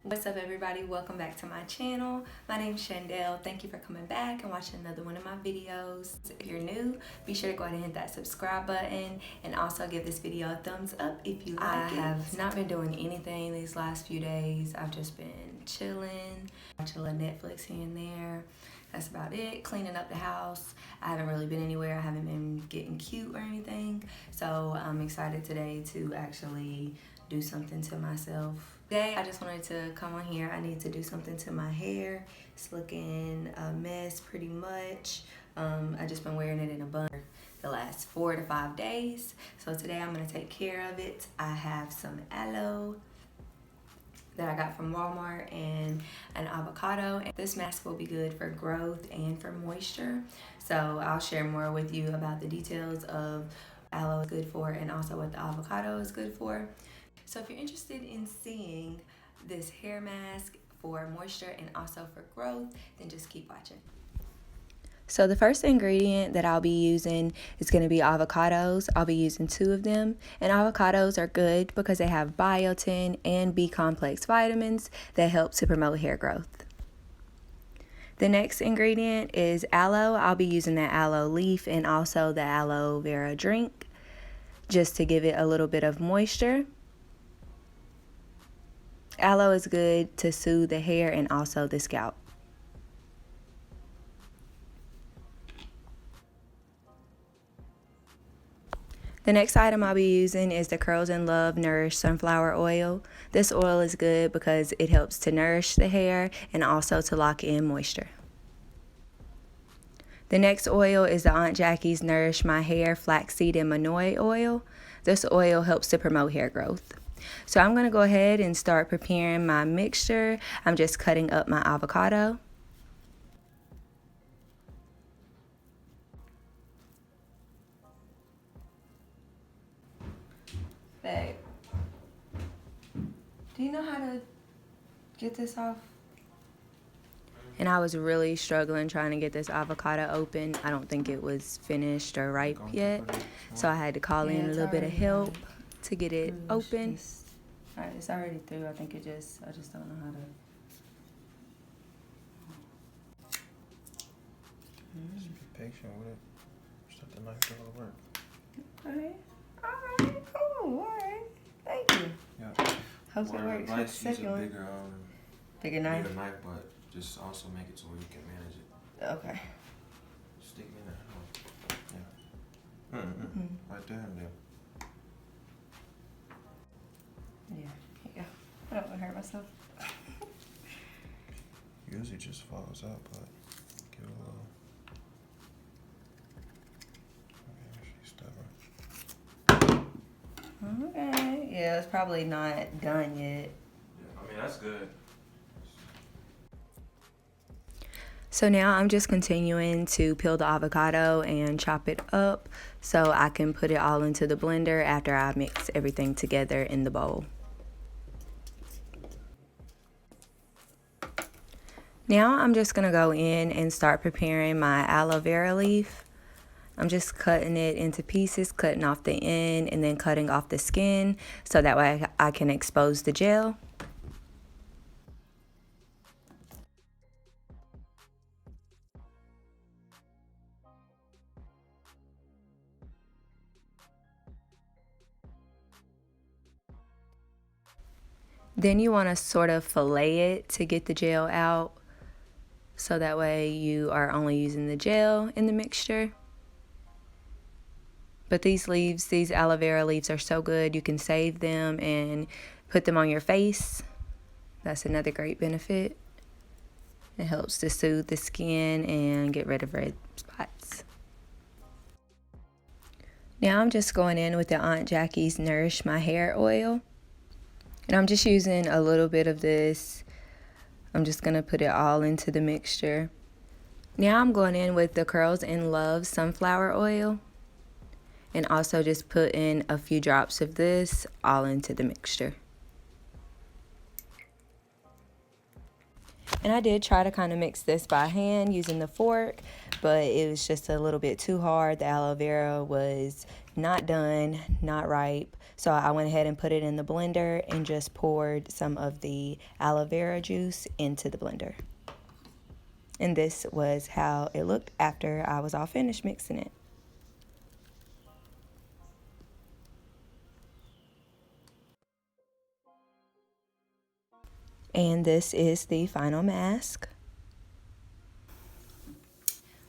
What's up, everybody? Welcome back to my channel. My name is Shandell. Thank you for coming back and watching another one of my videos. If you're new, be sure to go ahead and hit that subscribe button and also give this video a thumbs up if you like it. I have not been doing anything these last few days. I've just been chilling, watching a little Netflix here and there. That's about it. Cleaning up the house. I haven't really been anywhere. I haven't been getting cute or anything. So I'm excited today to actually do something to myself. Today I just wanted to come on here. I need to do something to my hair. It's looking a mess pretty much. I just been wearing it in a bun the last 4 to 5 days. So today I'm gonna take care of it. I have some aloe that I got from Walmart and an avocado. This mask will be good for growth and for moisture. So I'll share more with you about the details of aloe is good for and also what the avocado is good for. So if you're interested in seeing this hair mask for moisture and also for growth, then just keep watching. So the first ingredient that I'll be using is going to be avocados. I'll be using 2 of them. And avocados are good because they have biotin and B-complex vitamins that help to promote hair growth. The next ingredient is aloe. I'll be using the aloe leaf and also the aloe vera drink just to give it a little bit of moisture. Aloe is good to soothe the hair and also the scalp. The next item I'll be using is the Curls and Love Nourish sunflower oil. This oil is good because it helps to nourish the hair and also to lock in moisture. The next oil is the Aunt Jackie's Nourish My Hair flaxseed and monoi oil. This oil helps to promote hair growth. So I'm going to go ahead and start preparing my mixture. I'm just cutting up my avocado. Babe, do you know how to get this off? And I was really struggling trying to get this avocado open. I don't think it was finished or ripe yet. So I had to call in a little bit of help to get it open. It's already through. I think I just don't know how to. Just be patient with it. Just let the knife do all the work. Okay. Alright, cool. Alright. Thank you. Yeah. Hope it works. Advice, use a bigger knife? Bigger knife, but just also make it so you can manage it. Okay. Stick me in there. Yeah. Right there and there. Yeah, here you go. I don't want to hurt myself. Usually just falls out, but give it a little. Okay, she's stubborn. Okay. Yeah, it's probably not done yet. Yeah, I mean, that's good. So now I'm just continuing to peel the avocado and chop it up so I can put it all into the blender after I mix everything together in the bowl. Now I'm just going to go in and start preparing my aloe vera leaf. I'm just cutting it into pieces, cutting off the end and then cutting off the skin so that way I can expose the gel. Then you want to sort of fillet it to get the gel out. So that way you are only using the gel in the mixture. But these leaves, these aloe vera leaves are so good. You can save them and put them on your face. That's another great benefit. It helps to soothe the skin and get rid of red spots. Now I'm just going in with the Aunt Jackie's Nourish My Hair oil. And I'm just using a little bit of this. I'm just going to put it all into the mixture. Now I'm going in with the Curls and Love sunflower oil. And also just put in a few drops of this all into the mixture. And I did try to kind of mix this by hand using the fork, but it was just a little bit too hard. The aloe vera was not done, not ripe. So I went ahead and put it in the blender and just poured some of the aloe vera juice into the blender. And this was how it looked after I was all finished mixing it. And this is the final mask.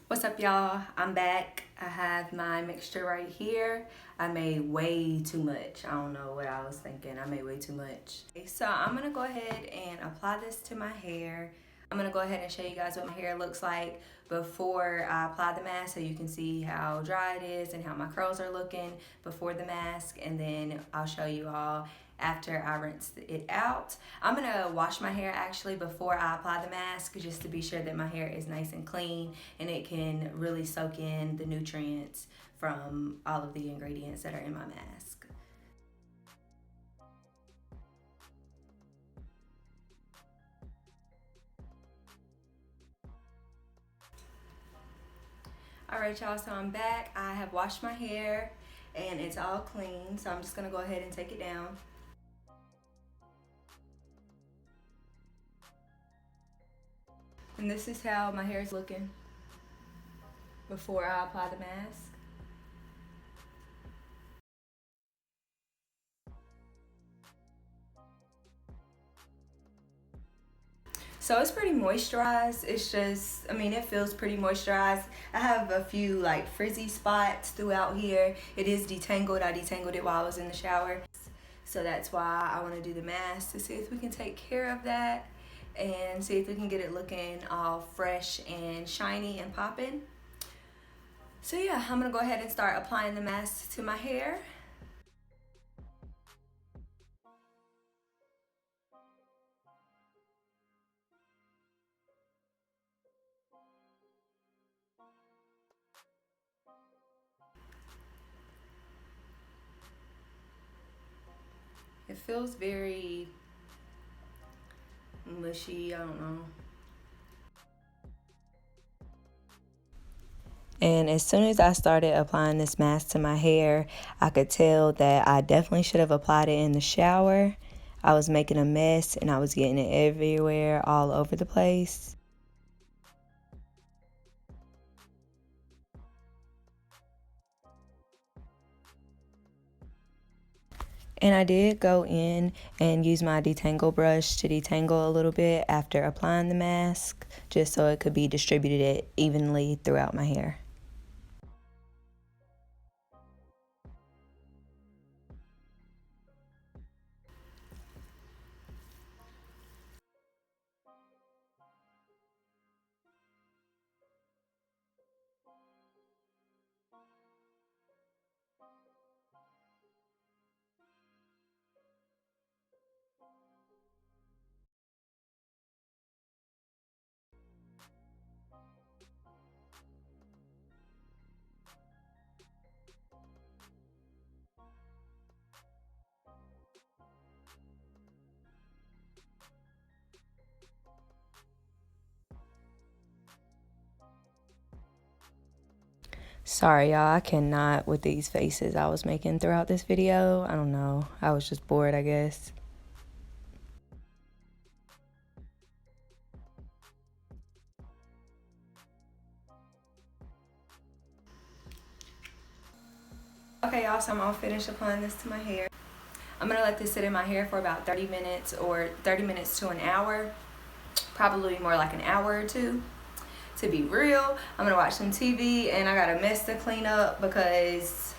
What's up, y'all? I'm back. I have my mixture right here. I made way too much. I don't know what I was thinking. I made way too much. So I'm gonna go ahead and apply this to my hair. I'm gonna go ahead and show you guys what my hair looks like before I apply the mask, so you can see how dry it is and how my curls are looking before the mask, and then I'll show you all after I rinse it out. I'm gonna wash my hair actually before I apply the mask, just to be sure that my hair is nice and clean and it can really soak in the nutrients from all of the ingredients that are in my mask. All right, y'all, so I'm back. I have washed my hair and it's all clean, so I'm just gonna go ahead and take it down. And this is how my hair is looking before I apply the mask. So it's pretty moisturized. It's just, I mean, it feels pretty moisturized. I have a few like frizzy spots throughout here. It is detangled. I detangled it while I was in the shower. So that's why I want to do the mask, to see if we can take care of that and see if we can get it looking all fresh and shiny and popping. So yeah, I'm gonna go ahead and start applying the mask to my hair. It feels very mushy, I don't know. And as soon as I started applying this mask to my hair, I could tell that I definitely should have applied it in the shower. I was making a mess and I was getting it everywhere, all over the place. And I did go in and use my detangle brush to detangle a little bit after applying the mask, just so it could be distributed evenly throughout my hair. Sorry, y'all, I cannot with these faces I was making throughout this video. I don't know. I was just bored, I guess. Okay, y'all, so I'm all finished applying this to my hair. I'm gonna let this sit in my hair for about 30 minutes or 30 minutes to an hour. Probably more like an hour or two. To be real, I'm gonna watch some TV and I got a mess to clean up because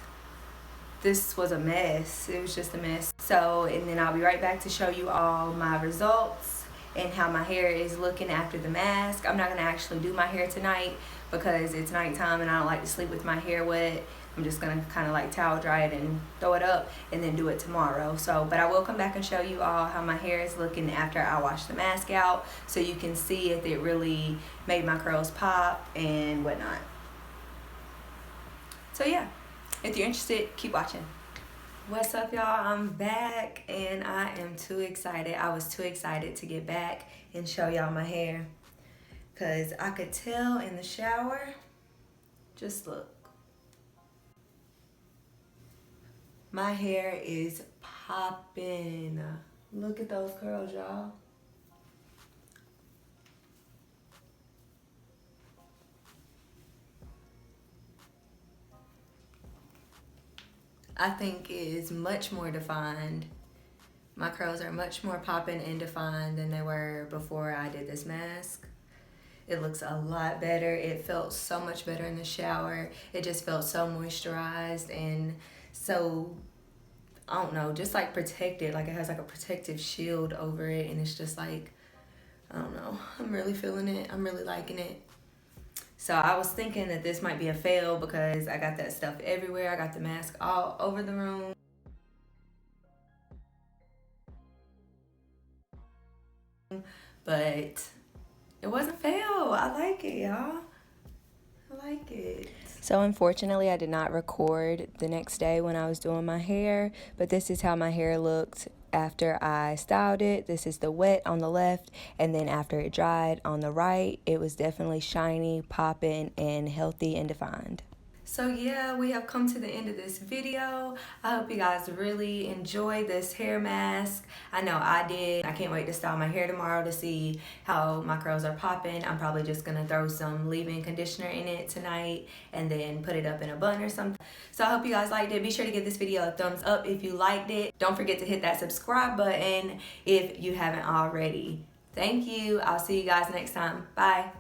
this was a mess. It was just a mess. So, and then I'll be right back to show you all my results and how my hair is looking after the mask. I'm not gonna actually do my hair tonight because it's nighttime and I don't like to sleep with my hair wet. I'm just gonna kind of like towel dry it and throw it up and then do it tomorrow. So, but I will come back and show you all how my hair is looking after I wash the mask out, so you can see if it really made my curls pop and whatnot. So yeah, if you're interested, keep watching. What's up, y'all? I'm back and I am too excited. I was too excited to get back and show y'all my hair because I could tell in the shower. Just look. My hair is popping. Look at those curls, y'all. I think it is much more defined. My curls are much more popping and defined than they were before I did this mask. It looks a lot better. It felt so much better in the shower. It just felt so moisturized and so, I don't know, just like protected. Like it has like a protective shield over it, and it's just like, I don't know. I'm really feeling it. I'm really liking it. So I was thinking that this might be a fail because I got that stuff everywhere. I got the mask all over the room. But it wasn't a fail. I like it, y'all. I like it. So unfortunately, I did not record the next day when I was doing my hair, but this is how my hair looked after I styled it. This is the wet on the left, and then after it dried on the right, it was definitely shiny, popping, and healthy and defined. So yeah, we have come to the end of this video. I hope you guys really enjoyed this hair mask. I know I did. I can't wait to style my hair tomorrow to see how my curls are popping. I'm probably just gonna throw some leave-in conditioner in it tonight and then put it up in a bun or something. So I hope you guys liked it. Be sure to give this video a thumbs up if you liked it. Don't forget to hit that subscribe button if you haven't already. Thank you. I'll see you guys next time. Bye.